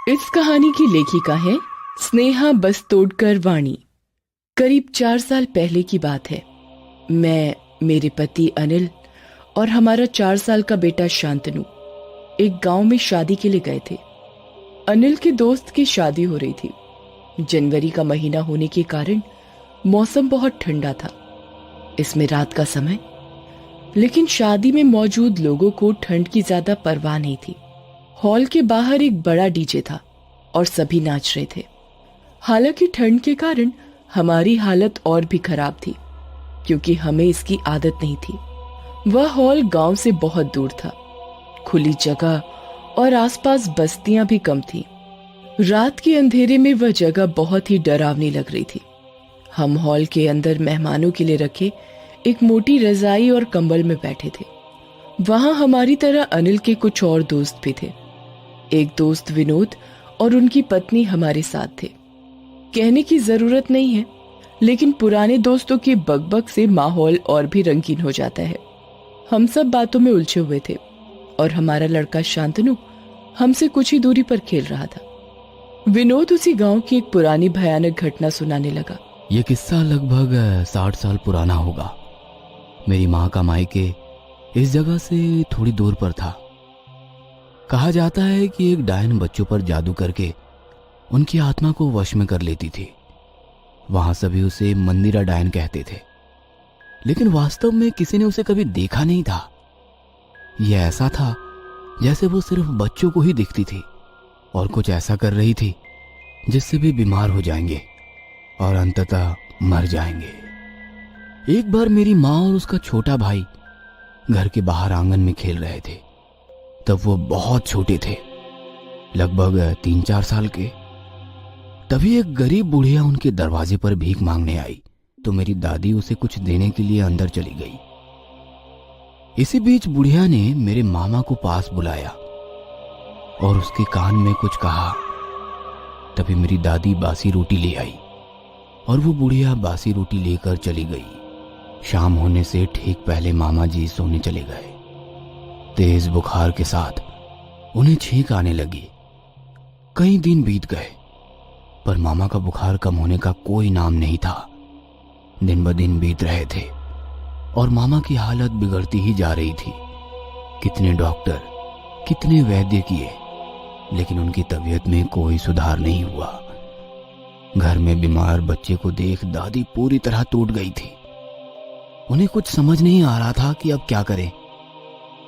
इस कहानी की लेखिका है स्नेहा बस्तोडकर वाणी। करीब 4 साल पहले की बात है। मैं, मेरे पति अनिल और हमारा 4 साल का बेटा शांतनु एक गांव में शादी के लिए गए थे। अनिल के दोस्त की शादी हो रही थी। जनवरी का महीना होने के कारण मौसम बहुत ठंडा था, इसमें रात का समय। लेकिन शादी में मौजूद लोगों को ठंड की ज्यादा परवाह नहीं थी। हॉल के बाहर एक बड़ा डीजे था और सभी नाच रहे थे। हालांकि ठंड के कारण हमारी हालत और भी खराब थी, क्योंकि हमें इसकी आदत नहीं थी। वह हॉल गांव से बहुत दूर था, खुली जगह और आसपास बस्तियां भी कम थी। रात के अंधेरे में वह जगह बहुत ही डरावनी लग रही थी। हम हॉल के अंदर मेहमानों के लिए रखे एक मोटी रजाई और कंबल में बैठे थे। वहां हमारी तरह अनिल के कुछ और दोस्त भी थे। एक दोस्त विनोद और उनकी पत्नी हमारे साथ थे। कहने की जरूरत नहीं है, लेकिन पुराने दोस्तों की बकबक से माहौल और भी रंगीन हो जाता है। हम सब बातों में उलझे हुए थे और हमारा लड़का शांतनु हमसे कुछ ही दूरी पर खेल रहा था। विनोद उसी गांव की एक पुरानी भयानक घटना सुनाने लगा। ये किस्सा लगभग 60 साल पुराना होगा। मेरी माँ का मायके इस जगह से थोड़ी दूर पर था। कहा जाता है कि एक डायन बच्चों पर जादू करके उनकी आत्मा को वश में कर लेती थी। वहां सभी उसे मंदिरा डायन कहते थे, लेकिन वास्तव में किसी ने उसे कभी देखा नहीं था। यह ऐसा था जैसे वो सिर्फ बच्चों को ही दिखती थी और कुछ ऐसा कर रही थी जिससे भी बीमार हो जाएंगे और अंततः मर जाएंगे। एक बार मेरी माँ और उसका छोटा भाई घर के बाहर आंगन में खेल रहे थे। तब वो बहुत छोटे थे, लगभग 3-4 साल के। तभी एक गरीब बुढ़िया उनके दरवाजे पर भीख मांगने आई, तो मेरी दादी उसे कुछ देने के लिए अंदर चली गई। इसी बीच बुढ़िया ने मेरे मामा को पास बुलाया और उसके कान में कुछ कहा। तभी मेरी दादी बासी रोटी ले आई और वो बुढ़िया बासी रोटी लेकर चली गई। शाम होने से ठीक पहले मामा जी सोने चले गए। तेज बुखार के साथ उन्हें छींक आने लगी। कई दिन बीत गए, पर मामा का बुखार कम होने का कोई नाम नहीं था। दिन ब दिन बीत रहे थे और मामा की हालत बिगड़ती ही जा रही थी। कितने डॉक्टर, कितने वैद्य किए, लेकिन उनकी तबीयत में कोई सुधार नहीं हुआ। घर में बीमार बच्चे को देख दादी पूरी तरह टूट गई थी। उन्हें कुछ समझ नहीं आ रहा था कि अब क्या करें।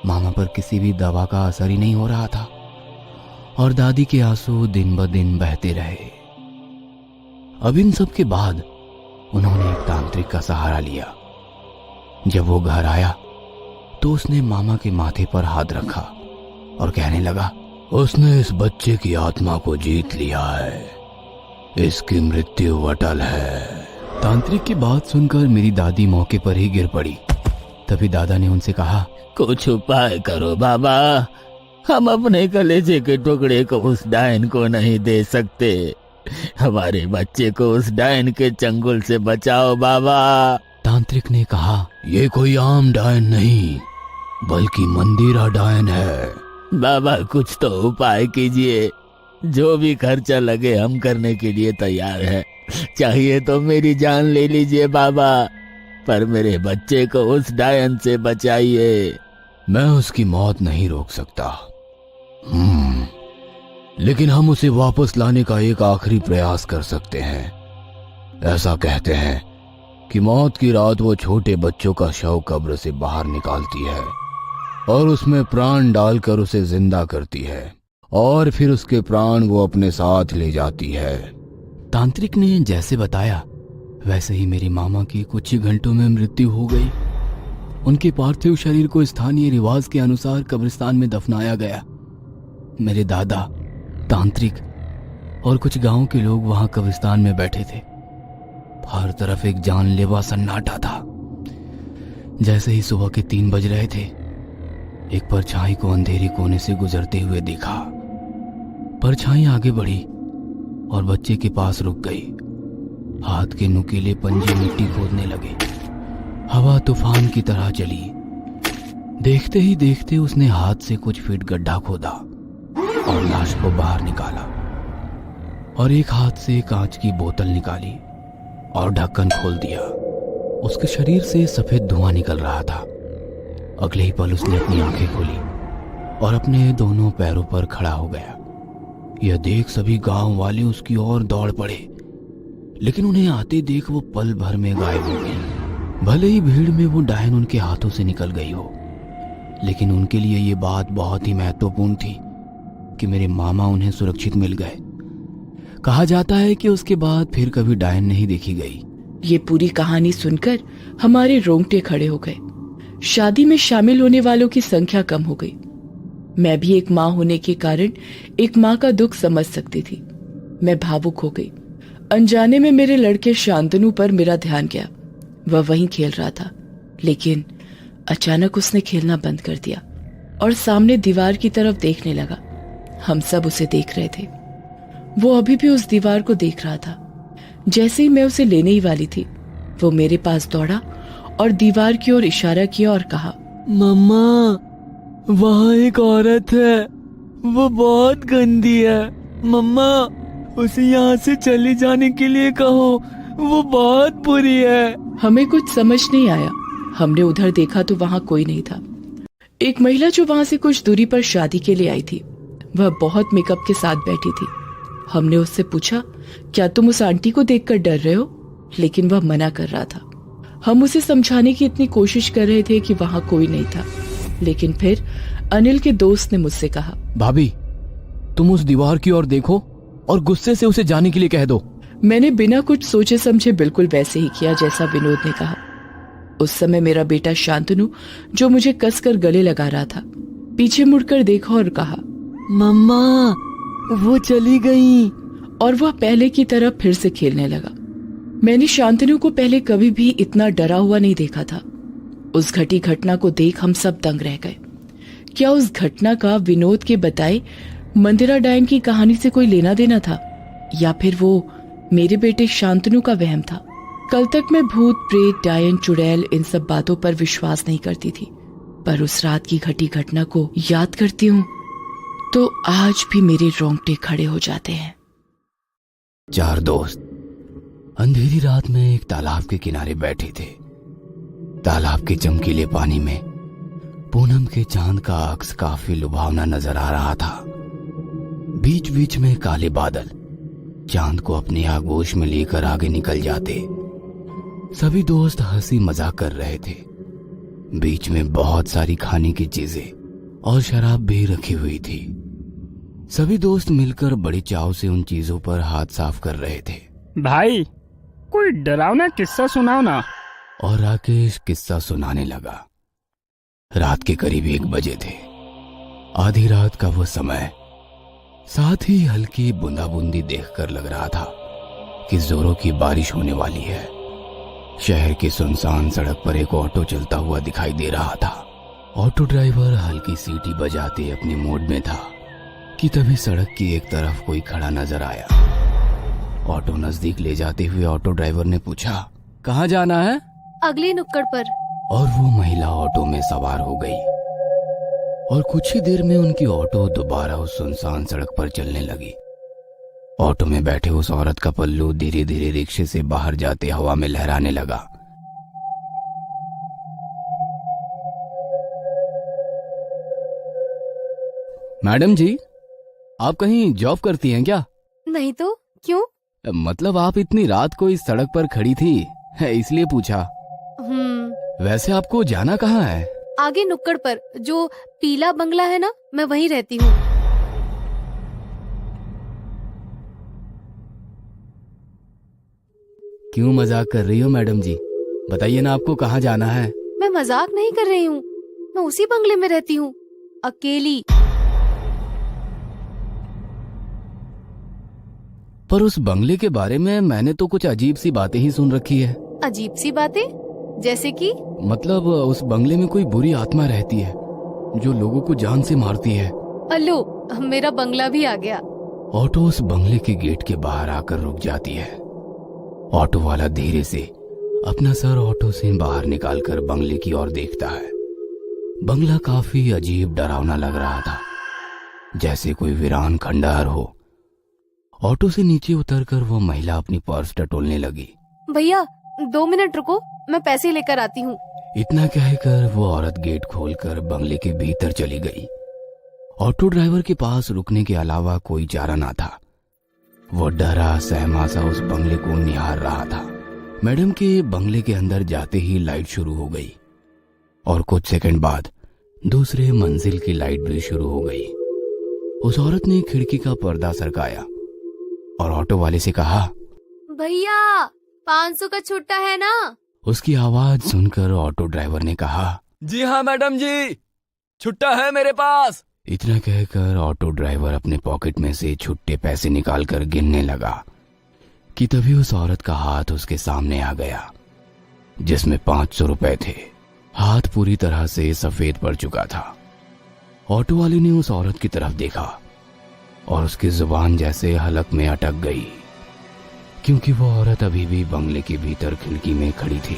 मामा पर किसी भी दवा का असर ही नहीं हो रहा था और दादी के आंसू दिन ब दिन बहते रहे। अब इन सब के बाद उन्होंने एक तांत्रिक का सहारा लिया। जब वो घर आया तो उसने मामा के माथे पर हाथ रखा और कहने लगा, उसने इस बच्चे की आत्मा को जीत लिया है, इसकी मृत्यु अटल है। तांत्रिक की बात सुनकर मेरी दादी मौके पर ही गिर पड़ी। तभी दादा ने उनसे कहा, कुछ उपाय करो बाबा, हम अपने कलेजे के टुकड़े को उस डायन को नहीं दे सकते। हमारे बच्चे को उस डायन के चंगुल से बचाओ बाबा। तांत्रिक ने कहा, ये कोई आम डायन नहीं, बल्कि मंदिरा डायन है। बाबा कुछ तो उपाय कीजिए, जो भी खर्चा लगे हम करने के लिए तैयार है। चाहिए तो मेरी जान ले लीजिए बाबा, पर मेरे बच्चे को उस डायन से बचाइए। मैं उसकी मौत नहीं रोक सकता, लेकिन हम उसे वापस लाने का एक आखिरी प्रयास कर सकते हैं। ऐसा कहते हैं कि मौत की रात वो छोटे बच्चों का शव कब्र से बाहर निकालती है और उसमें प्राण डालकर उसे जिंदा करती है और फिर उसके प्राण वो अपने साथ ले जाती है। तांत्रिक ने जैसे बताया वैसे ही मेरी मामा की कुछ ही घंटों में मृत्यु हो गई। उनके पार्थिव शरीर को स्थानीय रिवाज के अनुसार कब्रिस्तान में दफनाया गया। मेरे दादा, तांत्रिक और कुछ गांव के लोग वहां कब्रिस्तान में बैठे थे। हर तरफ एक जानलेवा सन्नाटा था। जैसे ही सुबह के 3 बज रहे थे, एक परछाई को अंधेरे कोने से गुजरते हुए देखा। परछाई आगे बढ़ी और बच्चे के पास रुक गई। हाथ के नुकीले पंजे मिट्टी खोदने लगे। हवा तूफान की तरह चली। देखते ही देखते उसने हाथ से कुछ फीट गड्ढा खोदा और लाश को बाहर निकाला। और एक हाथ से कांच की बोतल निकाली और ढक्कन खोल दिया। उसके शरीर से सफेद धुआं निकल रहा था। अगले ही पल उसने अपनी आंखें खोली और अपने दोनों पैरों पर खड़ा हो गया। यह देख सभी गांव वाले उसकी ओर दौड़ पड़े, लेकिन उन्हें आते देख वो पल भर में गायब हो गई। भले ही भीड़ में वो डायन उनके हाथों से निकल गई हो, लेकिन उनके लिए ये बात बहुत ही महत्वपूर्ण थी कि मेरे मामा उन्हें सुरक्षित मिल गए। कहा जाता है कि उसके बाद फिर कभी डायन नहीं देखी गई। ये पूरी कहानी सुनकर हमारे रोंगटे खड़े हो गए। शादी में शामिल होने वालों की संख्या कम हो गई। मैं भी एक माँ होने के कारण एक माँ का दुख समझ सकती थी। मैं भावुक हो गई। अनजाने में मेरे लड़के शांतनु पर मेरा ध्यान गया। वह वहीं खेल रहा था, लेकिन अचानक उसने खेलना बंद कर दिया और सामने दीवार की तरफ देखने लगा। हम सब उसे देख रहे थे। वो अभी भी उस दीवार को देख रहा था। जैसे ही मैं उसे लेने ही वाली थी, वो मेरे पास दौड़ा और दीवार की ओर इशारा किया और कहा, मम्मा, वहाँ एक औरत है, वो बहुत गंदी है। मम्मा, उसे यहाँ से चले जाने के लिए कहो, वो बहुत बुरी है। हमें कुछ समझ नहीं आया। हमने उधर देखा तो वहाँ कोई नहीं था। एक महिला जो वहाँ से कुछ दूरी पर शादी के लिए आई थी, वह बहुत मेकअप के साथ बैठी थी। हमने उससे पूछा, क्या तुम उस आंटी को देखकर डर रहे हो? लेकिन वह मना कर रहा था। हम उसे समझाने की इतनी कोशिश कर रहे थे कि वहाँ कोई नहीं था, लेकिन फिर अनिल के दोस्त ने मुझसे कहा, भाभी, तुम उस दीवार की ओर देखो और गुस्से से उसे जाने के लिए कह दो। मैंने बिना कुछ सोचे समझे बिल्कुल वैसे ही किया जैसा विनोद ने कहा। उस समय मेरा बेटा शांतनु, जो मुझे कसकर गले लगा रहा था, पीछे मुड़कर देखा और कहा, मम्मा, वो चली गई। और वह पहले की तरह फिर से खेलने लगा। मैंने शांतनु को पहले कभी भी इतना डरा हुआ नहीं देखा था। उस घटी घटना को देख हम सब दंग रह गए। क्या उस घटना का विनोद के बताए मंदिरा डायन की कहानी से कोई लेना देना था, या फिर वो मेरे बेटे शांतनु का वहम था? कल तक मैं भूत, प्रेत, डायन, चुड़ैल इन सब बातों पर विश्वास नहीं करती थी, पर उस रात की घटी घटना को याद करती हूँ तो आज भी मेरे रोंगटे खड़े हो जाते हैं। 4 दोस्त अंधेरी रात में एक तालाब के किनारे बैठे थे। तालाब के चमकीले पानी में पूनम के चांद का अक्स काफी लुभावना नजर आ रहा था। बीच बीच में काले बादल चांद को अपनी आगोश में लेकर आगे निकल जाते। सभी दोस्त हंसी मजाक कर रहे थे। बीच में बहुत सारी खाने की चीजें और शराब भी रखी हुई थी। सभी दोस्त मिलकर बड़े चाव से उन चीजों पर हाथ साफ कर रहे थे। भाई, कोई डरावना किस्सा सुनाओ ना। और राकेश किस्सा सुनाने लगा। रात के करीब 1 बजे थे। आधी रात का वो समय, साथ ही हल्की बूंदाबूंदी देखकर लग रहा था कि जोरों की बारिश होने वाली है। शहर की सुनसान सड़क पर एक ऑटो चलता हुआ दिखाई दे रहा था। ऑटो ड्राइवर हल्की सीटी बजाते अपने मोड में था कि तभी सड़क की एक तरफ कोई खड़ा नजर आया। ऑटो नजदीक ले जाते हुए ऑटो ड्राइवर ने पूछा, कहाँ जाना है? अगले नुक्कड़ पर। और वो महिला ऑटो में सवार हो गई और कुछ ही देर में उनकी ऑटो दोबारा उस सुनसान सड़क पर चलने लगी। ऑटो में बैठे उस औरत का पल्लू धीरे धीरे रिक्शे से बाहर जाते हवा में लहराने लगा। मैडम जी, आप कहीं जॉब करती हैं क्या? नहीं तो क्यों? मतलब आप इतनी रात को इस सड़क पर खड़ी थी, इसलिए पूछा। वैसे आपको जाना कहाँ है? आगे नुक्कड़ पर जो पीला बंगला है ना, मैं वहीं रहती हूँ। क्यों मजाक कर रही हो मैडम जी? बताइए ना, आपको कहाँ जाना है? मैं मजाक नहीं कर रही हूँ, मैं उसी बंगले में रहती हूँ, अकेली। पर उस बंगले के बारे में मैंने तो कुछ अजीब सी बातें ही सुन रखी है। अजीब सी बातें? जैसे कि? मतलब उस बंगले में कोई बुरी आत्मा रहती है जो लोगों को जान से मारती है। अल्लो, मेरा बंगला भी आ गया। ऑटो उस बंगले के गेट के बाहर आकर रुक जाती है। ऑटो वाला धीरे से अपना सर ऑटो से बाहर निकालकर बंगले की ओर देखता है। बंगला काफी अजीब डरावना लग रहा था, जैसे कोई वीरान खंडहर हो ऑटो से नीचे उतरकर वो महिला अपनी पर्स टटोलने लगी। भैया 2 मिनट रुको, मैं पैसे लेकर आती हूँ। इतना कहकर वो औरत गेट खोलकर बंगले के भीतर चली गई। ऑटो ड्राइवर के पास रुकने के अलावा कोई चारा ना था। वो डरा सहमा सा उस बंगले को निहार रहा था। मैडम के बंगले के अंदर जाते ही लाइट शुरू हो गई और कुछ सेकंड बाद दूसरे मंजिल की लाइट भी शुरू हो गई। उस औरत ने खिड़की का पर्दा सरकाया और ऑटो वाले से कहा, भैया 500 का छुट्टा है ना? उसकी आवाज सुनकर ऑटो ड्राइवर ने कहा, जी हाँ मैडम जी, छुट्टा है मेरे पास। इतना कहकर ऑटो ड्राइवर अपने पॉकेट में से छुट्टे पैसे निकालकर गिनने लगा कि तभी उस औरत का हाथ उसके सामने आ गया जिसमें 500 रुपए थे। हाथ पूरी तरह से सफेद पड़ चुका था। ऑटो वाले ने उस औरत की तरफ देखा और उसकी जुबान जैसे हलक में अटक गई, क्योंकि वो औरत अभी भी बंगले के भीतर खिड़की में खड़ी थी।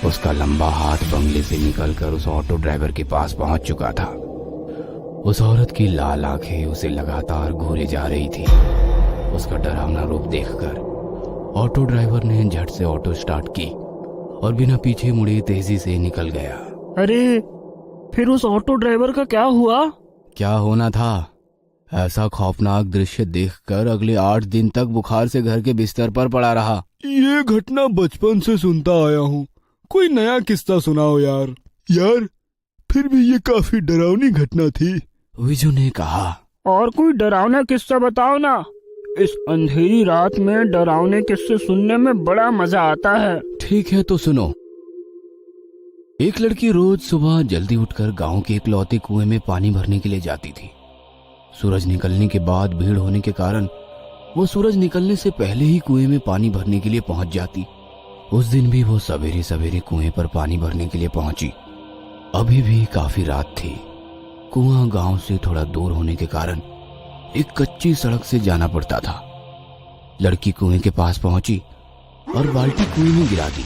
उसका लंबा हाथ बंगले से निकलकर उस ऑटो ड्राइवर के पास पहुंच चुका था। उस औरत की लाल आंखें उसे लगातार घूरे जा रही थी। उसका डरावना रूप देखकर ऑटो ड्राइवर ने झट से ऑटो स्टार्ट की और बिना पीछे मुड़े तेजी से निकल गया। अरे फिर उस ऑटो ड्राइवर का क्या हुआ? क्या होना था? ऐसा खौफनाक दृश्य देखकर अगले 8 दिन तक बुखार से घर के बिस्तर पर पड़ा रहा। ये घटना बचपन से सुनता आया हूँ, कोई नया किस्सा सुनाओ यार। यार फिर भी ये काफी डरावनी घटना थी। विजू ने कहा, और कोई डरावना किस्सा बताओ ना। इस अंधेरी रात में डरावने किस्से सुनने में बड़ा मजा आता है। ठीक है तो सुनो। एक लड़की रोज सुबह जल्दी उठकर गांव के इकलौते कुएं में पानी भरने के लिए जाती थी। सूरज निकलने के बाद भीड़ होने के कारण वो सूरज निकलने से पहले ही कुएं में पानी भरने के लिए पहुंच जाती। उस दिन भी वो सवेरे सवेरे कुएं पर पानी भरने के लिए पहुंची। अभी भी काफी रात थी। कुआं गांव से थोड़ा दूर होने के कारण एक कच्ची सड़क से जाना पड़ता था। लड़की कुएं के पास पहुंची और बाल्टी कुएं में गिरा दी।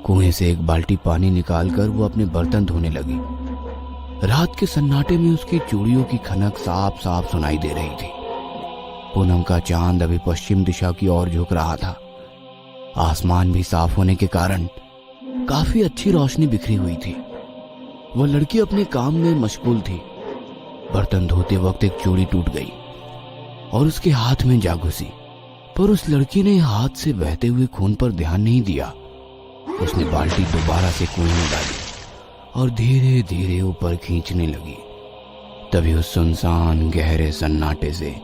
कुएं से एक बाल्टी पानी निकालकर वो अपने बर्तन धोने लगी। रात के सन्नाटे में उसकी चूड़ियों की खनक साफ साफ सुनाई दे रही थी। पूनम का चांद अभी पश्चिम दिशा की ओर झुक रहा था। आसमान भी साफ होने के कारण काफी अच्छी रोशनी बिखरी हुई थी। वह लड़की अपने काम में मशगूल थी। बर्तन धोते वक्त एक चूड़ी टूट गई और उसके हाथ में जा घुसी, पर उस लड़की ने हाथ से बहते हुए खून पर ध्यान नहीं दिया। उसने बाल्टी दोबारा से कुएं में डाली और धीरे धीरे ऊपर खींचने लगी। तभी उस सुनसान गहरे सन्नाटे से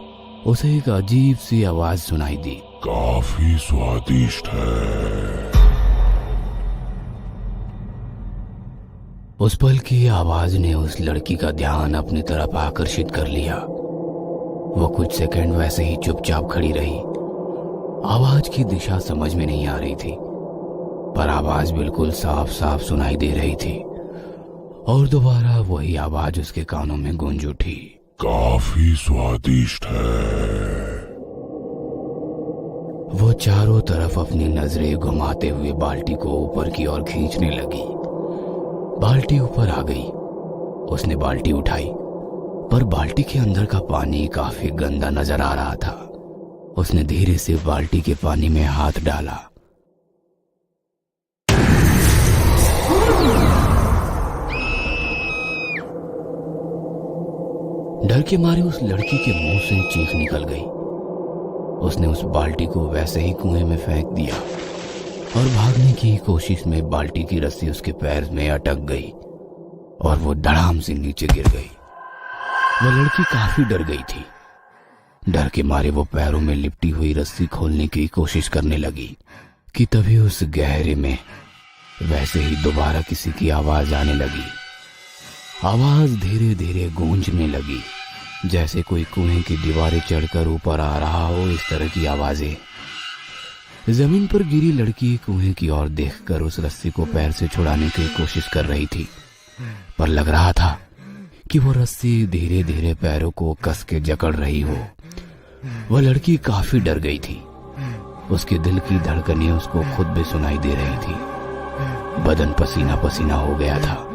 उसे एक अजीब सी आवाज सुनाई दी, काफी स्वादिष्ट है। उस पल की आवाज ने उस लड़की का ध्यान अपनी तरफ आकर्षित कर लिया। वो कुछ सेकंड वैसे ही चुपचाप खड़ी रही। आवाज की दिशा समझ में नहीं आ रही थी, पर आवाज बिल्कुल साफ साफ सुनाई दे रही थी और दोबारा वही आवाज उसके कानों में गूंज उठी, काफी स्वादिष्ट है। वो चारों तरफ अपनी नजरें घुमाते हुए बाल्टी को ऊपर की ओर खींचने लगी। बाल्टी ऊपर आ गई। उसने बाल्टी उठाई, पर बाल्टी के अंदर का पानी काफी गंदा नजर आ रहा था। उसने धीरे से बाल्टी के पानी में हाथ डाला। डर के मारे उस लड़की के मुंह से चीख निकल गई। उसने उस बाल्टी को वैसे ही कुएं में फेंक दिया और भागने की कोशिश में बाल्टी की रस्सी उसके पैर में अटक गई और वो धड़ाम से नीचे गिर गई। वह लड़की काफी डर गई थी। डर के मारे वो पैरों में लिपटी हुई रस्सी खोलने की कोशिश करने लगी कि तभी उस गहरे में वैसे ही दोबारा किसी की आवाज आने लगी। आवाज धीरे धीरे गूंजने लगी, जैसे कोई कुएं की दीवारें चढ़कर ऊपर आ रहा हो, इस तरह की आवाजें। जमीन पर गिरी लड़की कुएं की ओर देखकर उस रस्सी को पैर से छुड़ाने की कोशिश कर रही थी, पर लग रहा था कि वो रस्सी धीरे धीरे पैरों को कस के जकड़ रही हो। वह लड़की काफी डर गई थी। उसके दिल की धड़कनें उसको खुद भी सुनाई दे रही थी। बदन पसीना पसीना हो गया था।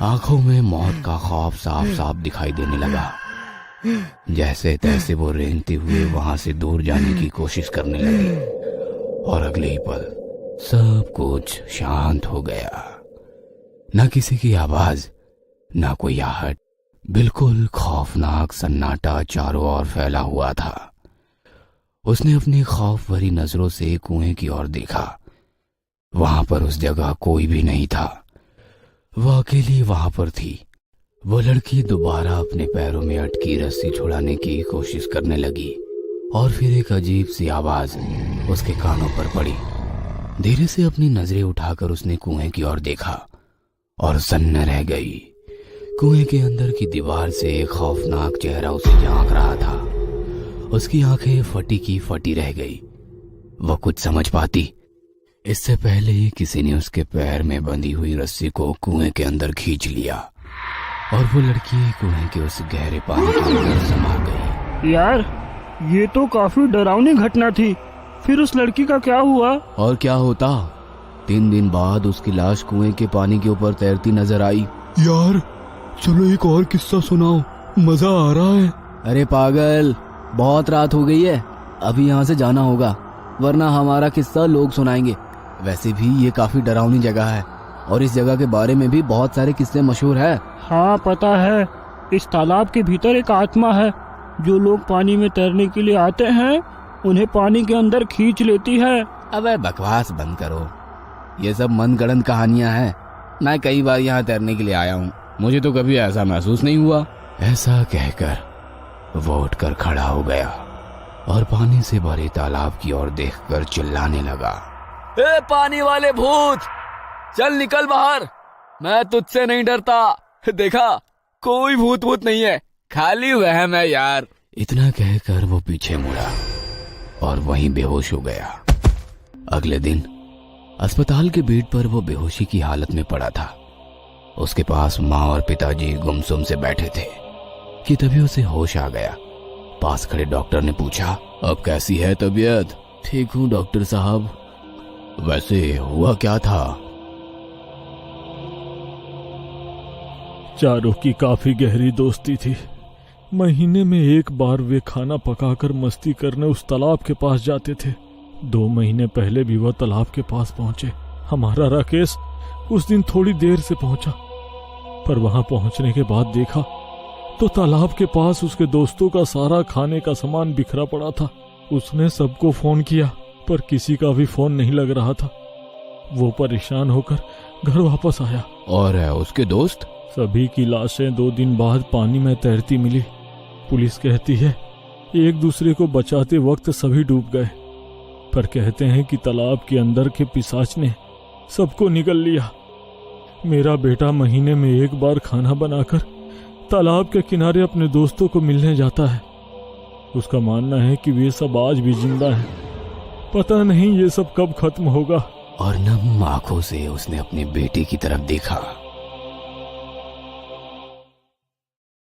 आंखों में मौत का खौफ साफ साफ दिखाई देने लगा। जैसे तैसे वो रेंगते हुए वहां से दूर जाने की कोशिश करने लगे और अगले ही पल सब कुछ शांत हो गया। न किसी की आवाज, न कोई आहट, बिल्कुल खौफनाक सन्नाटा चारों ओर फैला हुआ था। उसने अपनी खौफ भरी नजरों से कुएं की ओर देखा। वहां पर उस जगह कोई भी नहीं था। वह अकेली वहां पर थी। वो लड़की दोबारा अपने पैरों में अटकी रस्सी छुड़ाने की कोशिश करने लगी और फिर एक अजीब सी आवाज उसके कानों पर पड़ी। धीरे से अपनी नजरें उठाकर उसने कुएं की ओर देखा और सन्न रह गई। कुएं के अंदर की दीवार से एक खौफनाक चेहरा उसे झांक रहा था। उसकी आंखें फटी की फटी रह गई। वह कुछ समझ पाती इससे पहले ही किसी ने उसके पैर में बंधी हुई रस्सी को कुएं के अंदर खींच लिया और वो लड़की कुएं के उस गहरे पानी के अंदर समा गई। यार, ये तो काफी डरावनी घटना थी। फिर उस लड़की का क्या हुआ? और क्या होता, 3 दिन बाद उसकी लाश कुएं के पानी के ऊपर तैरती नजर आई। यार चलो एक और किस्सा सुनाओ, मजा आ रहा है। अरे पागल, बहुत रात हो गई है, अभी यहाँ से जाना होगा, वरना हमारा किस्सा लोग सुनाएंगे। वैसे भी ये काफी डरावनी जगह है और इस जगह के बारे में भी बहुत सारे किस्से मशहूर है। हाँ पता है, इस तालाब के भीतर एक आत्मा है। जो लोग पानी में तैरने के लिए आते हैं उन्हें पानी के अंदर खींच लेती है। अबे बकवास बंद करो, ये सब मनगढ़ंत कहानियां हैं। मैं कई बार यहाँ तैरने के लिए आया हूँ, मुझे तो कभी ऐसा महसूस नहीं हुआ। ऐसा कहकर वो उठकर खड़ा हो गया और पानी से भरे तालाब की ओर देखकर चिल्लाने लगा। ए पानी वाले भूत, चल निकल बाहर, मैं तुझसे नहीं डरता। देखा, कोई भूत भूत नहीं है, खाली वहम है यार। इतना कहकर वो पीछे मुड़ा और वहीं बेहोश हो गया। अगले दिन अस्पताल के बेड पर वो बेहोशी की हालत में पड़ा था। उसके पास माँ और पिताजी गुमसुम से बैठे थे कि तभी उसे होश आ गया। पास खड़े डॉक्टर ने पूछा, अब कैसी है तबीयत? ठीक हूँ डॉक्टर साहब। वैसे हुआ क्या था? चारों की काफी गहरी दोस्ती थी। महीने में एक बार वे खाना पकाकर मस्ती करने उस तालाब के पास जाते थे। 2 महीने पहले भी वह तालाब के पास पहुंचे। हमारा राकेश उस दिन थोड़ी देर से पहुंचा, पर वहां पहुंचने के बाद देखा तो तालाब के पास उसके दोस्तों का सारा खाने का सामान बिखरा पड़ा था। उसने सबको फोन किया पर किसी का भी फोन नहीं लग रहा था। वो परेशान होकर घर वापस आया। और उसके दोस्त? सभी की लाशें 2 दिन बाद पानी में तैरती मिली। पुलिस कहती है एक दूसरे को बचाते वक्त सभी डूब गए, पर कहते हैं कि तालाब के अंदर के पिशाच ने सबको निगल लिया। मेरा बेटा महीने में एक बार खाना बनाकर तालाब के किनारे अपने दोस्तों को मिलने जाता है। उसका मानना है कि वे सब आज भी जिंदा हैं। पता नहीं ये सब कब खत्म होगा। और नम आंखों से उसने अपने बेटे की तरफ देखा।